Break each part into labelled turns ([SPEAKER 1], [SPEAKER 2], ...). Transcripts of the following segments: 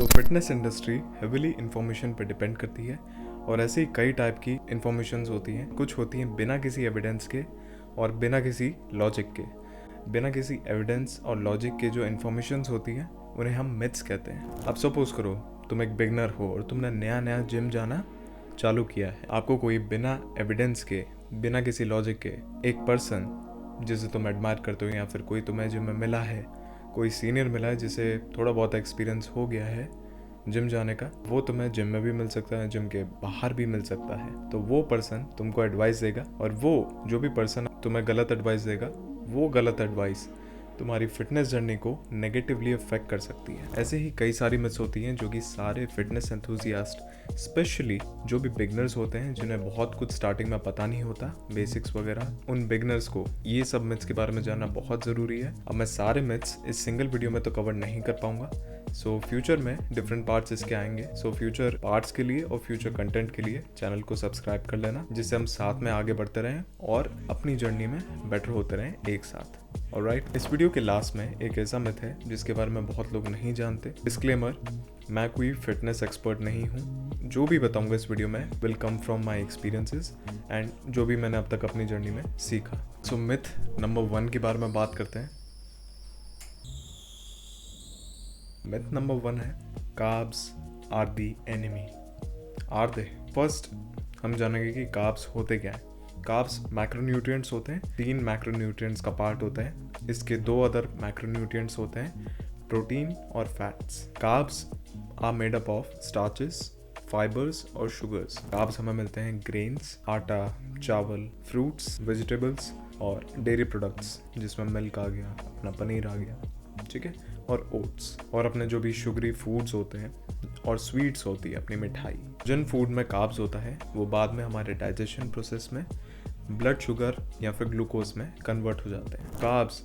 [SPEAKER 1] Fitness industry heavily information पे depend करती है और ऐसी कई टाइप की इंफॉर्मेशंस होती हैं। कुछ होती हैं बिना किसी एविडेंस के और बिना किसी लॉजिक के। बिना किसी एविडेंस और लॉजिक के जो इन्फॉर्मेशंस होती हैं उन्हें हम मिथ्स कहते हैं। अब सपोज करो तुम एक बिगनर हो और तुमने नया नया जिम जाना चालू किया है। आपको कोई बिना एविडेंस के, बिना किसी लॉजिक के एक पर्सन जिसे तुम एडमायर करते हो या फिर कोई तुम्हें जिम में मिला है, कोई सीनियर मिला है जिसे थोड़ा बहुत एक्सपीरियंस हो गया है जिम जाने का, वो तुम्हें जिम में भी मिल सकता है, जिम के बाहर भी मिल सकता है। तो वो पर्सन तुमको एडवाइस देगा और वो जो भी पर्सन तुम्हें गलत एडवाइस देगा, वो गलत एडवाइस तुम्हारी फिटनेस जर्नी को नेगेटिवली अफेक्ट कर सकती है। ऐसे ही कई सारी मिथ्स होती हैं जो कि सारे फिटनेस एंथुसियास्ट, स्पेशली जो भी बिगनर्स होते हैं जिन्हें बहुत कुछ स्टार्टिंग में पता नहीं होता, बेसिक्स वगैरह, उन बिगनर्स को ये सब मिथ्स के बारे में जानना बहुत ज़रूरी है। अब मैं सारे मिथ्स इस सिंगल वीडियो में तो कवर नहीं कर पाऊंगा। फ्यूचर में डिफरेंट पार्ट्स इसके आएंगे। फ्यूचर पार्ट्स के लिए और फ्यूचर कंटेंट के लिए चैनल को सब्सक्राइब कर लेना, जिससे हम साथ में आगे बढ़ते रहें और अपनी जर्नी में बेटर होते रहें एक साथ। ऑलराइट, इस वीडियो के लास्ट में एक ऐसा मिथ है जिसके बारे में बहुत लोग नहीं जानते। डिस्क्लेमर, मैं कोई फिटनेस एक्सपर्ट नहीं हूँ। जो भी बताऊंगा इस वीडियो में will come from my experiences and जो भी मैंने अब तक अपनी जर्नी में सीखा। मिथ नंबर 1 के बारे में बात करते हैं। मिथ नंबर 1 है carbs are the enemy. Are they? First हम जानेंगे कि कार्ब्स होते क्या है। कार्ब्स मैक्रोन्यूट्रिएंट्स होते हैं। 3 मैक्रोन्यूट्रिएंट्स का पार्ट होता है। इसके 2 अदर मैक्रोन्यूट्रिएंट्स होते हैं, प्रोटीन और fats. Carbs are made up of starches, fibres और शुगर्स। कार्ब्स हमें मिलते हैं ग्रेन्स, आटा, चावल, फ्रूट्स, वेजिटेबल्स और डेयरी प्रोडक्ट्स जिसमें मिल्क आ गया, अपना पनीर आ गया, ठीक है, और ओट्स, और अपने जो भी शुगरी फूड्स होते हैं और स्वीट्स होती है अपनी मिठाई। जिन फूड में कार्ब्स होता है वो बाद में हमारे डाइजेशन प्रोसेस में ब्लड शुगर या फिर ग्लूकोज में कन्वर्ट हो जाते हैं। कार्ब्स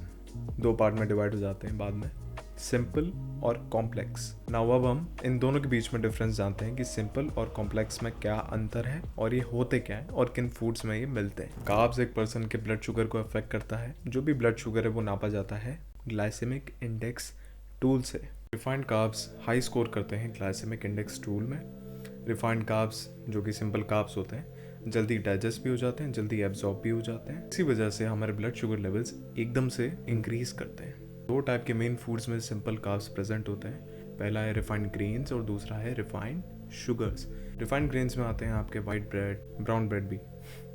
[SPEAKER 1] 2 पार्ट में डिवाइड हो जाते हैं बाद में, सिंपल और कॉम्प्लेक्स। नाउ अब हम इन दोनों के बीच में डिफरेंस जानते हैं कि सिंपल और कॉम्प्लेक्स में क्या अंतर है और ये होते क्या है और किन फूड्स में ये मिलते हैं। कार्ब्स एक पर्सन के ब्लड शुगर को अफेक्ट करता है। जो भी ब्लड शुगर है वो नापा जाता है ग्लाइसेमिक इंडेक्स टूल से। रिफाइंड कार्ब्स हाई स्कोर करते हैं ग्लाइसेमिक इंडेक्स टूल में। रिफाइंड कार्ब्स जो कि सिंपल कार्ब्स होते हैं जल्दी डाइजेस्ट भी हो जाते हैं, जल्दी एब्जॉर्ब भी हो जाते हैं। इसी वजह से हमारे ब्लड शुगर लेवल्स एकदम से इंक्रीज करते हैं। 2 टाइप के मेन फूड्स में सिंपल कार्ब्स प्रेजेंट होते हैं। पहला है रिफाइंड ग्रेन्स और दूसरा है रिफाइंड शुगर्स। रिफाइंड ग्रेन्स में आते हैं आपके वाइट ब्रेड, ब्राउन ब्रेड भी,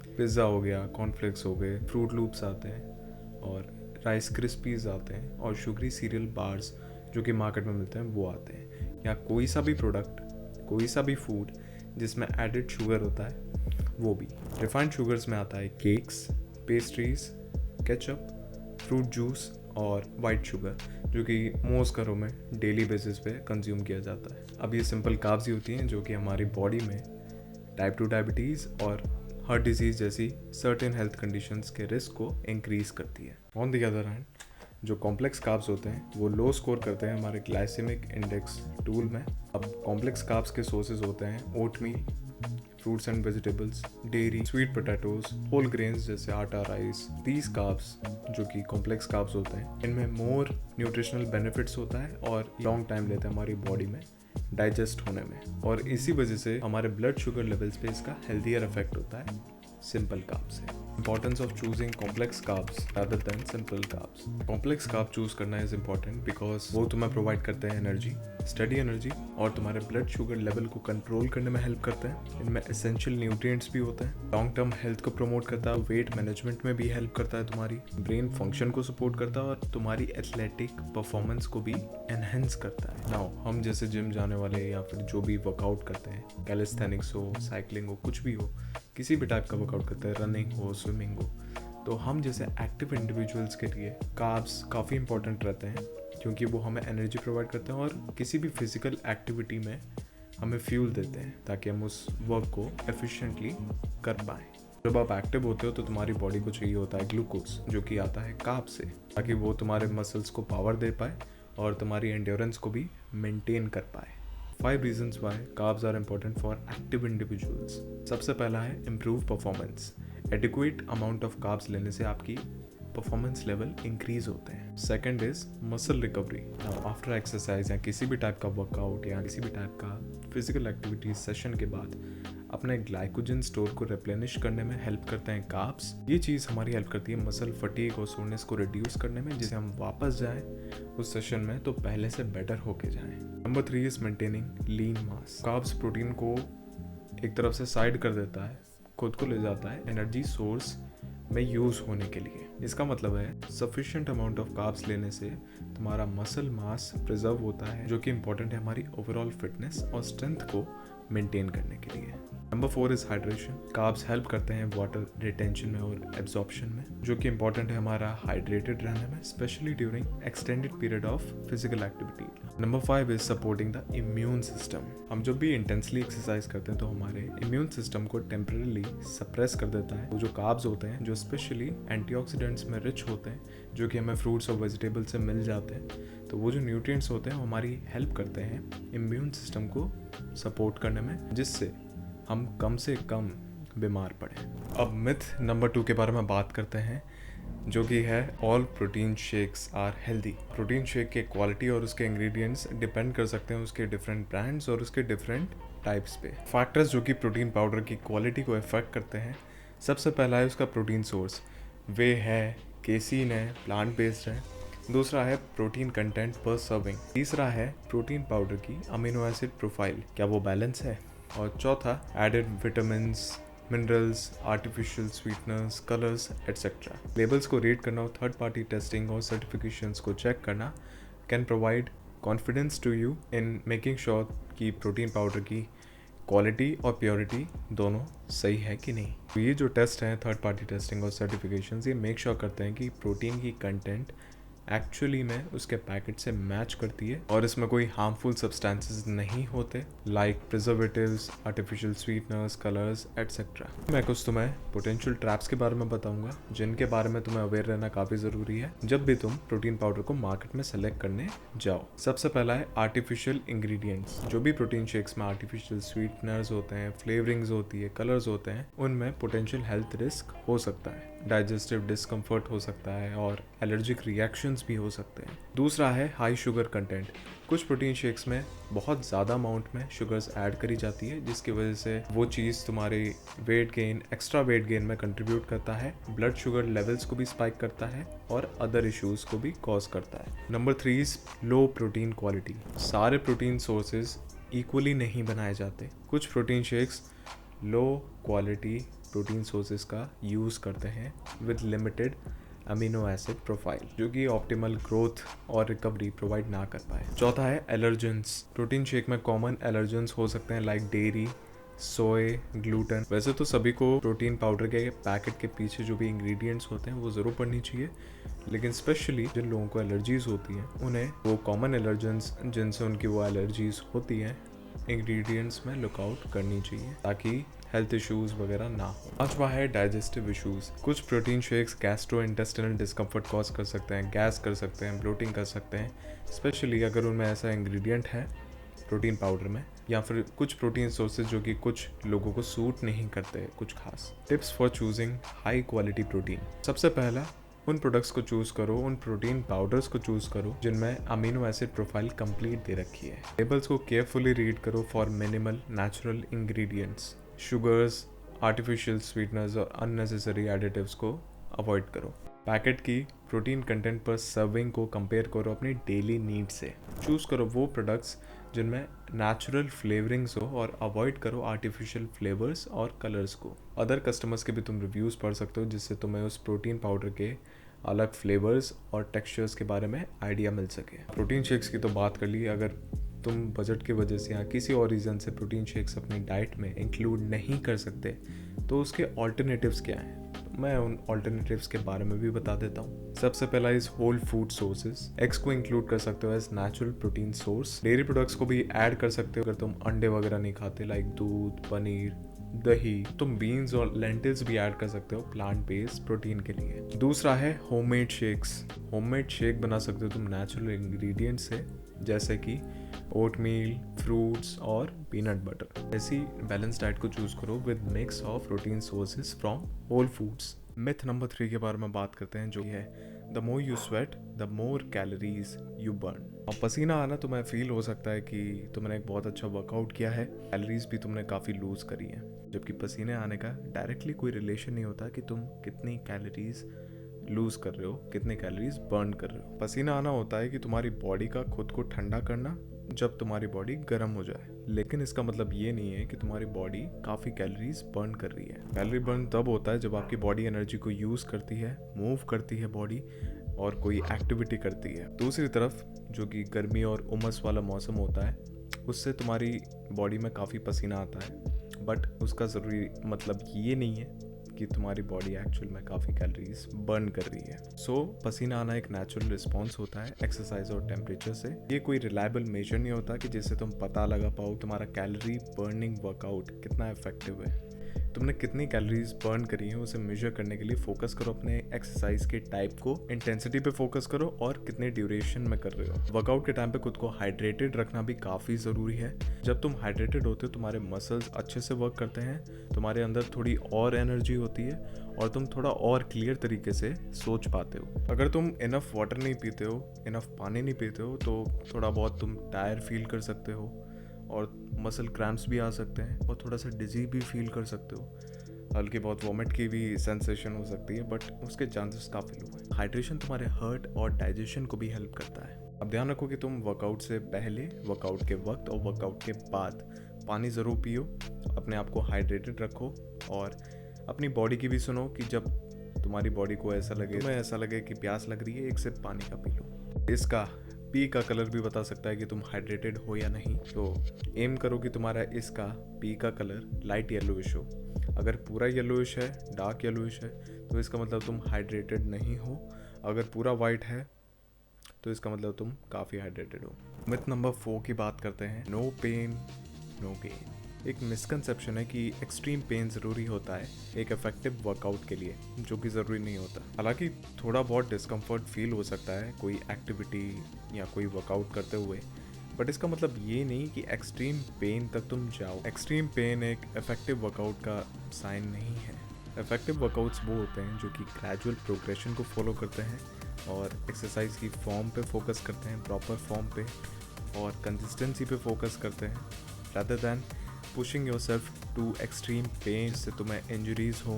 [SPEAKER 1] पिज़्ज़ा हो गया, कॉर्नफ्लेक्स हो गए, फ्रूट लूप्स आते हैं और राइस क्रिस्पीज आते हैं और शुगरी सीरियल बार्स जो कि मार्केट में मिलते हैं वो आते हैं। या कोई सा भी प्रोडक्ट, कोई सा भी फूड जिसमें एडिड शुगर होता है वो भी। रिफाइंड शुगर्स में आता है cakes, pastries, ketchup, fruit juice और वाइट शुगर जो कि मोस्ट घरों में डेली बेसिस पे कंज्यूम किया जाता है। अब ये सिंपल कार्ब्स ही होती हैं जो कि हमारी बॉडी में टाइप 2 डायबिटीज़ और हार्ट डिजीज़ जैसी सर्टेन हेल्थ कंडीशंस के रिस्क को इंक्रीज करती है। ऑन द अदर हैंड जो कॉम्प्लेक्स कार्ब्स होते हैं वो लो स्कोर करते हैं हमारे ग्लाइसेमिक इंडेक्स टूल में। अब कॉम्प्लेक्स कार्ब्स के सोर्सेज होते हैं oatmeal, fruits and vegetables, dairy, sweet potatoes, whole grains जैसे आटा, राइस। दीज कार्ब्स जो कि कॉम्प्लेक्स कार्ब्स होते हैं इनमें मोर न्यूट्रिशनल बेनिफिट्स होता है और लॉन्ग टाइम लेते हैं हमारी बॉडी में डाइजेस्ट होने में, और इसी वजह से हमारे ब्लड शुगर लेवल्स पे इसका हेल्थियर इफेक्ट होता है सिंपल कार्ब्स से। Importance of choosing complex carbs rather than simple carbs. Complex carb choose करना इज इंपॉर्टेंट बिकॉज वो तुम्हें प्रोवाइड करते हैं एनर्जी, स्टडी एनर्जी, और तुम्हारे ब्लड शुगर लेवल को कंट्रोल करने में हेल्प करते हैं। इनमें एसेंशियल न्यूट्रिएंट्स भी होते हैं। लॉन्ग टर्म हेल्थ को प्रमोट करता है, वेट मैनेजमेंट में भी हेल्प करता है, तुम्हारी ब्रेन फंक्शन को सपोर्ट करता है और तुम्हारी एथलेटिक परफॉर्मेंस को भी एनहेंस करता है। नाउ हम जैसे जिम जाने वाले या फिर जो भी वर्कआउट करते हैं, कैलिस्थेनिक्स हो, साइकिलिंग हो, कुछ भी हो, किसी भी टाइप का वर्कआउट करते हैं, रनिंग हो, स्विमिंग हो, तो हम जैसे एक्टिव इंडिविजुअल्स के लिए कार्ब्स काफ़ी इंपॉर्टेंट रहते हैं क्योंकि वो हमें एनर्जी प्रोवाइड करते हैं और किसी भी फिजिकल एक्टिविटी में हमें फ्यूल देते हैं ताकि हम उस वर्क को एफिशिएंटली कर पाएँ। जब आप एक्टिव होते हो तो तुम्हारी बॉडी को चाहिए होता है ग्लूकोज जो कि आता है कार्ब से, ताकि वो तुम्हारे मसल्स को पावर दे पाए और तुम्हारी एंड्योरेंस को भी मेंटेन कर पाए। 5 reasons why carbs are important for active individuals। सबसे पहला है improve performance. Adequate amount of carbs लेने से आपकी परफॉर्मेंस लेवल इंक्रीज होते हैं। Second is muscle recovery. After exercise या किसी भी टाइप का वर्कआउट या किसी भी टाइप का फिजिकल एक्टिविटी सेशन के बाद अपने ग्लाइकोजन स्टोर को रिप्लेनिश करने में हेल्प करते हैं कार्ब्स। ये चीज़ हमारी हेल्प करती है मसल फटीग और सोरनेस को रिड्यूस करने में, जिससे हम वापस जाएं उस सेशन में तो पहले से बेटर होके जाएं। Number 3 is maintaining lean mass. Carbs protein को एक तरफ से साइड कर देता है, खुद को ले जाता है एनर्जी सोर्स में यूज़ होने के लिए। इसका मतलब है सफिशिएंट अमाउंट ऑफ कार्ब्स लेने से तुम्हारा मसल मास प्रिजर्व होता है, जो कि इंपॉर्टेंट है हमारी ओवरऑल फिटनेस और स्ट्रेंथ को मेंटेन करने के लिए। Number 4 is hydration. Carbs help करते हैं वाटर रिटेंशन में और एब्जॉर्प्शन में, जो कि इंपॉर्टेंट है हमारा हाइड्रेटेड रहने में, specially during extended period of physical activity. Number 5 is supporting the immune system. हम जब भी इंटेंसली एक्सरसाइज करते हैं तो हमारे इम्यून सिस्टम को टेम्पररी सप्रेस कर देता है। वो जो कार्ब्स होते हैं जो स्पेशली एंटीऑक्सीडेंट्स में रिच होते हैं, जो कि हमें फ्रूट्स और वेजिटेबल से मिल जाते हैं, तो वो जो न्यूट्रिएंट्स होते हैं वो हमारी हेल्प करते हैं इम्यून सिस्टम को सपोर्ट करने में, जिससे हम कम से कम बीमार पड़े। अब मिथ नंबर 2 के बारे में बात करते हैं, जो कि है all protein shakes are healthy. Protein shake के क्वालिटी और उसके इंग्रेडिएंट्स डिपेंड कर सकते हैं उसके डिफरेंट ब्रांड्स और उसके डिफरेंट टाइप्स पे। फैक्टर्स जो कि प्रोटीन पाउडर की क्वालिटी को इफेक्ट करते हैं, सबसे पहला है उसका प्रोटीन सोर्स। वे है केसीन है, प्लांट बेस्ड है। दूसरा है प्रोटीन कंटेंट पर सर्विंग। तीसरा है प्रोटीन पाउडर की अमीनो एसिड प्रोफाइल, क्या वो बैलेंस है। और चौथा added vitamins, minerals, artificial sweeteners, colours etcetera. Labels को रीड करना और थर्ड पार्टी टेस्टिंग और सर्टिफिकेशंस को चेक करना can provide confidence to you in making sure कि प्रोटीन पाउडर की क्वालिटी और प्योरिटी दोनों सही है कि नहीं। तो ये जो टेस्ट हैं थर्ड पार्टी टेस्टिंग और सर्टिफिकेशंस, ये मेक श्योर करते हैं कि प्रोटीन की कंटेंट एक्चुअली में उसके पैकेट से मैच करती है और इसमें कोई हार्मफुल सब्सटेंसेस नहीं होते, like preservatives, artificial sweeteners, colours etcetera. मैं कुछ तुम्हें पोटेंशियल ट्रैप्स के बारे में बताऊंगा, जिनके बारे में तुम्हें अवेयर रहना काफ़ी ज़रूरी है जब भी तुम प्रोटीन पाउडर को मार्केट में सेलेक्ट करने जाओ। सबसे पहला है आर्टिफिशियल इंग्रेडिएंट्स। जो भी प्रोटीन शेक्स में आर्टिफिशियल स्वीटनर्स होते हैं, फ्लेवरिंग्स होती है, कलर्स होते हैं, उनमें पोटेंशियल हेल्थ रिस्क हो सकता है, डाइजेस्टिव डिस्कम्फर्ट हो सकता है और एलर्जिक रिएक्शंस भी हो सकते हैं। दूसरा है हाई शुगर कंटेंट। कुछ प्रोटीन शेक्स में बहुत ज़्यादा अमाउंट में शुगर्स ऐड करी जाती है, जिसकी वजह से वो चीज़ तुम्हारे weight gain, extra weight gain में कंट्रीब्यूट करता है, ब्लड शुगर लेवल्स को भी स्पाइक करता है और अदर इश्यूज को भी कॉज करता है। Number 3 is low protein quality. सारे प्रोटीन सोर्सेज इक्वली नहीं बनाए जाते। कुछ protein shakes low quality protein sources का यूज़ करते हैं with limited amino acid profile, जो कि ऑप्टिमल ग्रोथ और रिकवरी प्रोवाइड ना कर पाए। चौथा है एलर्जेंस। प्रोटीन शेक में कॉमन एलर्जेंस हो सकते हैं लाइक डेयरी, सोए, ग्लूटेन। वैसे तो सभी को प्रोटीन पाउडर के पैकेट के पीछे जो भी इंग्रेडिएंट्स होते हैं वो ज़रूर पढ़नी चाहिए, लेकिन स्पेशली जिन लोगों को एलर्जीज होती हैं उन्हें वो कॉमन एलर्जेंस जिनसे उनकी वो एलर्जीज होती हैं इंग्रेडिएंट्स में लुकआउट करनी चाहिए, ताकि हेल्थ इश्यूज वगैरह ना हो। पांचवा है डाइजेस्टिव इश्यूज। कुछ protein shakes gastro intestinal discomfort cause कर सकते हैं, गैस कर सकते हैं, ब्लोटिंग कर सकते हैं, स्पेशली अगर उनमें ऐसा इंग्रेडिएंट है प्रोटीन पाउडर में, या फिर कुछ प्रोटीन सोर्सेज जो कि कुछ लोगों को सूट नहीं करते कुछ खास। Tips for choosing high quality protein. सबसे पहला, उन प्रोडक्ट्स को चूज़ करो, उन प्रोटीन पाउडर्स को चूज़ करो जिनमें अमीनो एसिड प्रोफाइल कंप्लीट दे रखी है। लेबल्स को केयरफुली रीड करो for minimal natural ingredients. Sugars, artificial sweeteners और अननेसेसरी एडिटिव्स को अवॉइड करो। पैकेट की प्रोटीन कंटेंट पर सर्विंग को कंपेयर करो अपनी डेली नीड से। चूज़ करो वो प्रोडक्ट्स जिनमें नेचुरल फ्लेवरिंग्स हो और अवॉइड करो आर्टिफिशियल फ्लेवर्स और कलर्स को। अदर कस्टमर्स के भी तुम रिव्यूज़ पढ़ सकते हो, जिससे तुम्हें उस प्रोटीन पाउडर के अलग फ्लेवर्स और टेक्सचर्स के बारे में आइडिया मिल सके। प्रोटीन शेक्स की तो बात कर ली, अगर तुम बजट की वजह से या किसी और रीज़न से प्रोटीन शेक्स अपनी डाइट में इंक्लूड नहीं कर सकते तो उसके ऑल्टरनेटिव्स क्या हैं, मैं उन ऑल्टरनेटिव्स के बारे में भी बता देता हूँ। सबसे पहला is whole food sources. Eggs को इंक्लूड कर सकते हो as natural protein source. Dairy products को भी ऐड कर सकते हो अगर तुम अंडे वगैरह नहीं खाते, लाइक दूध, पनीर, दही। तुम बीन्स और लेंटिल्स भी ऐड कर सकते हो प्लांट बेस्ड प्रोटीन के लिए। दूसरा है होममेड शेक्स। होममेड शेक बना सकते हो तुम नेचुरल इंग्रेडिएंट से, जैसे कि ओटमील, फ्रूट्स और पीनट बटर। ऐसी बैलेंस डाइट को चूज करो with mix of protein sources from whole foods. Myth number 3 के बारे में बात करते हैं, जो है the more you sweat the more calories you burn. और पसीना आना तुम्हें फील हो सकता है कि तुमने एक बहुत अच्छा वर्कआउट किया है, कैलोरीज भी तुमने काफ़ी लूज करी है, जबकि पसीने आने का डायरेक्टली कोई रिलेशन नहीं होता कि तुम कितनी कैलोरीज लूज कर रहे हो, कितने कैलोरीज बर्न कर रहे हो। पसीना आना होता है कि तुम्हारी बॉडी का खुद को ठंडा करना जब तुम्हारी बॉडी गर्म हो जाए, लेकिन इसका मतलब ये नहीं है कि तुम्हारी बॉडी काफ़ी कैलोरीज बर्न कर रही है। कैलोरी बर्न तब होता है जब आपकी बॉडी एनर्जी को यूज़ करती है, मूव करती है बॉडी, और कोई एक्टिविटी करती है। दूसरी तरफ जो कि गर्मी और उमस वाला मौसम होता है, उससे तुम्हारी बॉडी में काफ़ी पसीना आता है, बट उसका ज़रूरी मतलब ये नहीं है कि तुम्हारी बॉडी एक्चुअल में काफ़ी कैलोरीज बर्न कर रही है। सो पसीना आना एक नेचुरल रिस्पॉन्स होता है एक्सरसाइज और टेम्परेचर से। ये कोई रिलायबल मेजर नहीं होता कि जिससे तुम पता लगा पाओ तुम्हारा कैलोरी बर्निंग वर्कआउट कितना इफेक्टिव है। तुमने कितनी कैलोरीज बर्न करी है उसे मेजर करने के लिए फोकस करो अपने एक्सरसाइज के टाइप को, इंटेंसिटी पे फोकस करो और कितने ड्यूरेशन में कर रहे हो। वर्कआउट के टाइम पे खुद को हाइड्रेटेड रखना भी काफ़ी ज़रूरी है। जब तुम हाइड्रेटेड होते हो तुम्हारे मसल्स अच्छे से वर्क करते हैं, तुम्हारे अंदर थोड़ी और एनर्जी होती है और तुम थोड़ा और क्लियर तरीके से सोच पाते हो। अगर तुम इनफ वाटर नहीं पीते हो, इनफ पानी नहीं पीते हो, तो थोड़ा बहुत तुम टायर फील कर सकते हो और मसल क्रैम्प्स भी आ सकते हैं और थोड़ा सा डिजी भी फील कर सकते हो। हल्की बहुत वॉमिट की भी सेंसेशन हो सकती है, बट उसके चांसेस काफ़ी लो है। हाइड्रेशन तुम्हारे हार्ट और डाइजेशन को भी हेल्प करता है। अब ध्यान रखो कि तुम वर्कआउट से पहले, वर्कआउट के वक्त और वर्कआउट के बाद पानी ज़रूर पियो, अपने आप को हाइड्रेटेड रखो और अपनी बॉडी की भी सुनो कि जब तुम्हारी बॉडी को ऐसा लगे कि प्यास लग रही है, एक सिप पानी का पी लो। इसका पी का कलर भी बता सकता है कि तुम हाइड्रेटेड हो या नहीं। तो एम करो कि तुम्हारा इसका पी का कलर लाइट येलोइश हो। अगर पूरा येलोइश है, डार्क येलोइश है, तो इसका मतलब तुम हाइड्रेटेड नहीं हो। अगर पूरा वाइट है तो इसका मतलब तुम काफ़ी हाइड्रेटेड हो। मिथ नंबर 4 की बात करते हैं, नो पेन नो गेन। एक मिसकंसेप्शन है कि एक्सट्रीम पेन ज़रूरी होता है एक इफेक्टिव वर्कआउट के लिए, जो कि ज़रूरी नहीं होता। हालांकि थोड़ा बहुत डिस्कम्फर्ट फील हो सकता है कोई एक्टिविटी या कोई वर्कआउट करते हुए, बट इसका मतलब ये नहीं कि एक्सट्रीम पेन तक तुम जाओ। एक्सट्रीम पेन एक इफेक्टिव वर्कआउट का साइन नहीं है। इफेक्टिव वर्कआउट्स वो होते हैं जो कि ग्रेजुअल प्रोग्रेशन को फॉलो करते हैं और एक्सरसाइज की फॉर्म पे फोकस करते हैं, प्रॉपर फॉर्म पे, और कंसिस्टेंसी पे फोकस करते हैं, rather than pushing yourself to extreme pain से तुम्हें इंजरीज हो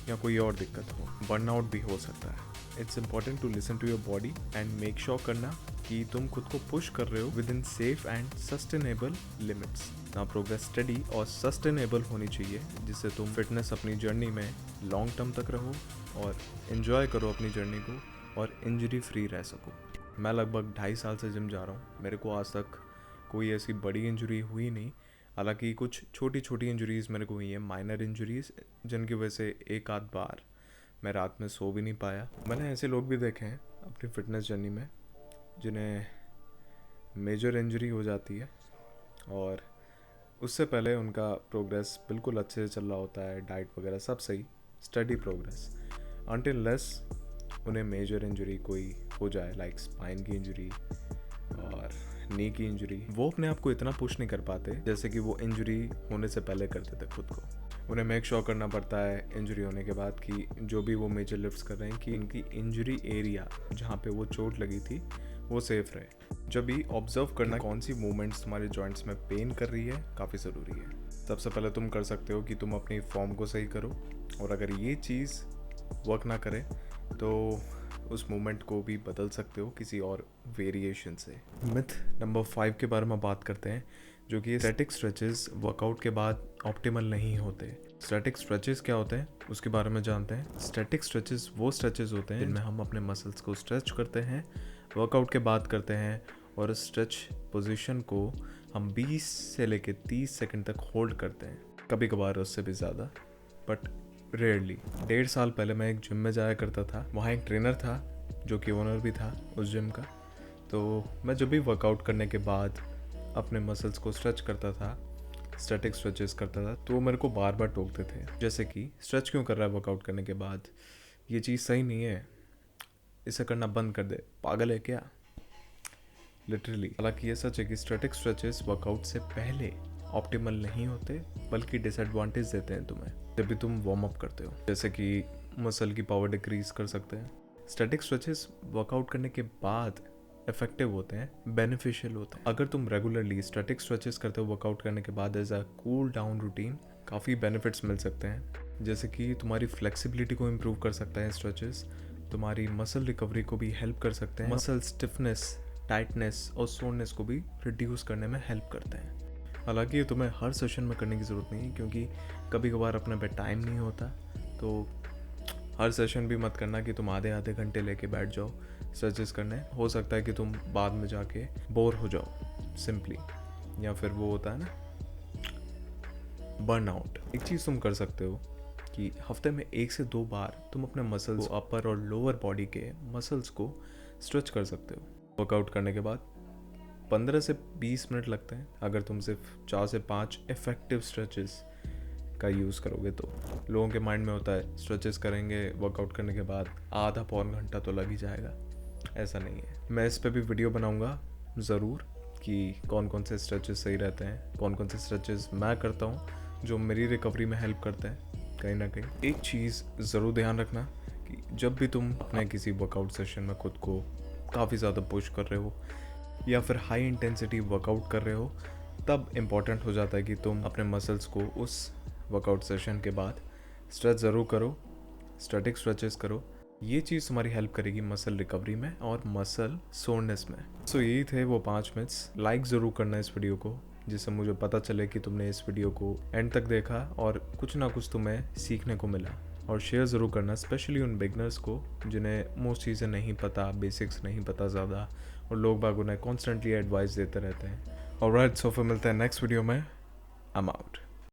[SPEAKER 1] या कोई और दिक्कत हो, बर्नआउट भी हो सकता है। It's important to listen to your body and make sure करना कि तुम खुद को पुश कर रहे हो within safe and sustainable limits. ना प्रोग्रेस स्टडी और सस्टेनेबल होनी चाहिए, जिससे तुम फिटनेस अपनी जर्नी में लॉन्ग टर्म तक रहो और इन्जॉय करो अपनी जर्नी को और इंजरी फ्री रह सको। मैं लगभग 2.5 साल से जिम जा रहा हूँ, मेरे को आज तक कोई ऐसी बड़ी इंजरी हुई नहीं। हालांकि कुछ छोटी छोटी इंजरीज़ मेरे को हुई हैं, माइनर इंजरीज़, जिनकी वजह से एक आध बार मैं रात में सो भी नहीं पाया। मैंने ऐसे लोग भी देखे हैं अपनी फिटनेस जर्नी में जिन्हें मेजर इंजरी हो जाती है और उससे पहले उनका प्रोग्रेस बिल्कुल अच्छे से चल रहा होता है, डाइट वगैरह सब सही, स्टडी प्रोग्रेस, अनटिल लेस उन्हें मेजर इंजरी कोई हो जाए, लाइक स्पाइन की इंजरी और नी की इंजरी। वो अपने आप को इतना पुश नहीं कर पाते जैसे कि वो इंजरी होने से पहले करते थे खुद को। उन्हें मेक श्योर करना पड़ता है इंजरी होने के बाद कि जो भी वो मेजर लिफ्ट्स कर रहे हैं कि उनकी इंजरी एरिया जहाँ पे वो चोट लगी थी वो सेफ रहे। जब भी ऑब्जर्व करना कौन सी मूवमेंट्स तुम्हारे जॉइंट्स में पेन कर रही है काफ़ी ज़रूरी है। सबसे पहले तुम कर सकते हो कि तुम अपनी फॉर्म को सही करो, और अगर ये चीज़ वर्क ना करे तो उस मूवमेंट को भी बदल सकते हो किसी और वेरिएशन से। मिथ नंबर 5 के बारे में बात करते हैं, जो कि स्टैटिक स्ट्रेचेस वर्कआउट के बाद ऑप्टिमल नहीं होते। स्टैटिक स्ट्रेचेस क्या होते हैं उसके बारे में जानते हैं। स्टैटिक स्ट्रेचेस वो स्ट्रेचेस होते हैं जिनमें हम अपने मसल्स को स्ट्रेच करते हैं, वर्कआउट के बाद करते हैं, और स्ट्रेच पोजीशन को हम 20 से लेकर 30 सेकंड तक होल्ड करते हैं, कभी कभार उससे भी ज़्यादा, बट रेयरली। 1.5 साल पहले मैं एक जिम में जाया करता था। वहाँ एक ट्रेनर था जो कि ओनर भी था उस जिम का। तो मैं जब भी वर्कआउट करने के बाद अपने मसल्स को स्ट्रेच करता था, स्टैटिक स्ट्रेचेस करता था, तो वो मेरे को बार बार टोकते थे, जैसे कि स्ट्रेच क्यों कर रहा है वर्कआउट करने के बाद, ये चीज़ सही नहीं है, इसे करना बंद कर दे, पागल है क्या, लिटरली। हालांकि ये सच है कि स्टैटिक स्ट्रेचेस वर्कआउट से पहले ऑप्टिमल नहीं होते, बल्कि डिसएडवांटेज देते हैं तुम्हें जब भी तुम वार्म अप करते हो। जैसे कि मसल की पावर डिक्रीज कर सकते हैं। स्टैटिक स्ट्रेचेस वर्कआउट करने के बाद इफेक्टिव होते हैं, बेनिफिशियल होते हैं। अगर तुम रेगुलरली स्टैटिक स्ट्रेचेस करते हो वर्कआउट करने के बाद as a cool down routine, काफ़ी बेनिफिट्स मिल सकते हैं। जैसे कि तुम्हारी फ्लेक्सिबिलिटी को इम्प्रूव कर सकता है स्ट्रेचेस, तुम्हारी मसल रिकवरी को भी हेल्प कर सकते हैं, मसल स्टिफनेस, टाइटनेस और सोरनेस को भी रिड्यूस करने में हेल्प करते हैं। हालांकि ये तुम्हें हर सेशन में करने की ज़रूरत नहीं है, क्योंकि कभी कभार अपने पे टाइम नहीं होता, तो हर सेशन भी मत करना कि तुम आधे आधे घंटे लेके बैठ जाओ स्ट्रेचेस करने। हो सकता है कि तुम बाद में जाके बोर हो जाओ सिंपली, या फिर वो होता है ना बर्नआउट। एक चीज़ तुम कर सकते हो कि हफ्ते में 1 से 2 बार तुम अपने मसल्स को, अपर और लोअर बॉडी के मसल्स को स्ट्रेच कर सकते हो। वर्कआउट करने के बाद 15 से 20 मिनट लगते हैं अगर तुम सिर्फ 4 से 5 इफेक्टिव स्ट्रेचेस का यूज़ करोगे तो। लोगों के माइंड में होता है स्ट्रेचेस करेंगे वर्कआउट करने के बाद आधा पौन घंटा तो लग ही जाएगा। ऐसा नहीं है। मैं इस पे भी वीडियो बनाऊंगा ज़रूर कि कौन कौन से स्ट्रेचेस सही रहते हैं, कौन कौन से स्ट्रेचेस मैं करता हूँ जो मेरी रिकवरी में हेल्प करते हैं। कहीं ना कहीं एक चीज़ ज़रूर ध्यान रखना कि जब भी तुम अपने किसी वर्कआउट सेशन में खुद को काफ़ी ज़्यादा पुश कर रहे हो या फिर हाई इंटेंसिटी वर्कआउट कर रहे हो, तब इम्पॉर्टेंट हो जाता है कि तुम अपने मसल्स को उस वर्कआउट सेशन के बाद स्ट्रेच ज़रूर करो, स्टैटिक स्ट्रेचेस करो। ये चीज़ तुम्हारी हेल्प करेगी मसल रिकवरी में और मसल सोरनेस में। सो यही थे वो 5 मिनट्स। लाइक ज़रूर करना इस वीडियो को, जिससे मुझे पता चले कि तुमने इस वीडियो को एंड तक देखा और कुछ ना कुछ तुम्हें सीखने को मिला। और शेयर ज़रूर करना, स्पेशली उन बिगनर्स को जिन्हें मोस्ट चीज़ें नहीं पता, बेसिक्स नहीं पता ज़्यादा, और लोग बाग उन्हें कॉन्स्टेंटली एडवाइस देते रहते हैं। ऑलराइट, सो फिर मिलते हैं नेक्स्ट वीडियो में। I am out.